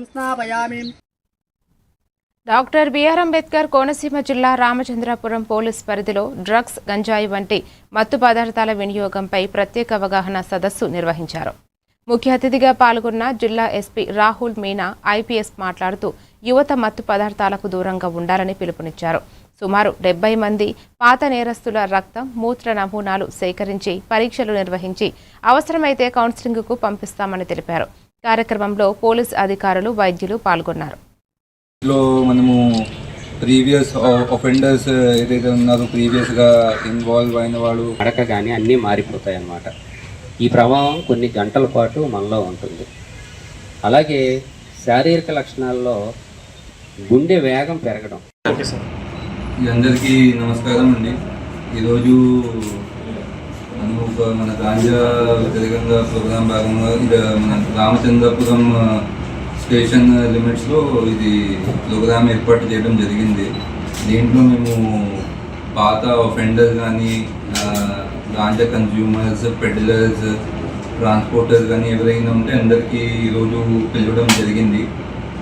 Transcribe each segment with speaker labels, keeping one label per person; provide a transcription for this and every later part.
Speaker 1: సంస్థాపయామి.
Speaker 2: Doctor BR Ambedkar Konaseema జిల్లా Ramachandrapuram police పరిధిలో drugs, గంజాయి వంటి మత్తు పదార్థాల వినియోగంపై ప్రత్యేక అవగాహన సదస్సు నిర్వహించారు. ముఖ్య అతిథిగా పాల్గొన్న జిల్లా ఎస్పీ రాహుల్ మీనా ఐపీఎస్ మాట్లాడుతూ యువత మత్తు పదార్థాలకు దూరంగా ఉండాలని పిలుపునిచ్చారు. సుమారు 70 మంది పాత నేరస్తుల రక్తం, మూత్ర నమూనాలు సేకరించి పరీక్షలు నిర్వహించి అవసరమైతే కౌన్సిలింగ్కు పంపిస్తామని తెలిపారు. కార్యక్రమంలో పోలీస్ అధికారులు, వైద్యులు పాల్గొన్నారు.
Speaker 3: మనము ప్రీవియస్ ఆఫెండర్స్ ఏదైతే ఉన్నారో ప్రీవియస్గా ఇన్వాల్వ్ అయిన వాడు
Speaker 4: నడక కానీ అన్నీ మారిపోతాయి అన్నమాట. ఈ ప్రభావం కొన్ని గంటల పాటు మనలో ఉంటుంది. అలాగే శారీరక లక్షణాల్లో గుండె వేగం పెరగడం.
Speaker 3: అందరికీ నమస్కారం అండి. ఈరోజు మనము మన గాంజా వ్యతిరేకంగా ప్రోగ్రాం భాగంగా ఇది మన రామచంద్రపురం స్టేషన్ లిమిట్స్లో ఇది ప్రోగ్రామ్ ఏర్పాటు చేయడం జరిగింది. దీంట్లో మేము పాత ఆఫెండర్స్ కానీ గాంజా కన్జ్యూమర్స్, పెడ్లర్స్, ట్రాన్స్పోర్టర్స్ కానీ ఎవరైనా ఉంటే అందరికీ ఈరోజు పిలవడం జరిగింది.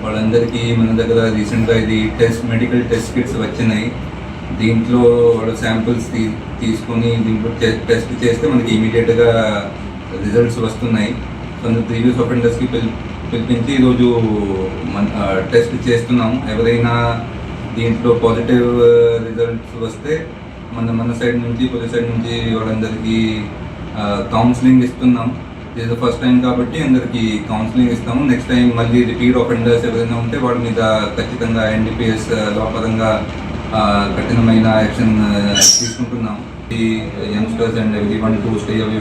Speaker 3: వాళ్ళందరికీ మన దగ్గర రీసెంట్గా ఇది మెడికల్ టెస్ట్ కిట్స్ వచ్చినాయి. దీంట్లో వాళ్ళ శాంపిల్స్ తీసుకొని దీంట్లో టెస్ట్ చేస్తే మనకి ఇమీడియట్గా రిజల్ట్స్ వస్తున్నాయి. కొంత ప్రీవియస్ ఆఫెండర్స్కి పిలిపించి ఈరోజు టెస్ట్ చేస్తున్నాం. ఎవరైనా దీంట్లో పాజిటివ్ రిజల్ట్స్ వస్తే మన సైడ్ నుంచి, పోలీస్ సైడ్ నుంచి వాళ్ళందరికీ కౌన్సిలింగ్ ఇస్తున్నాం. ఇది ఫస్ట్ టైం కాబట్టి అందరికీ కౌన్సిలింగ్ ఇస్తాము. నెక్స్ట్ టైం మళ్ళీ రిపీట్ ఆఫెండర్స్ ఎవరైనా ఉంటే వాళ్ళ మీద ఖచ్చితంగా ఎన్డీపీఎస్ లా పరంగా కఠినమైన యాక్షన్ తీసుకుంటున్నాం. ఈ youngsters and every one to stay away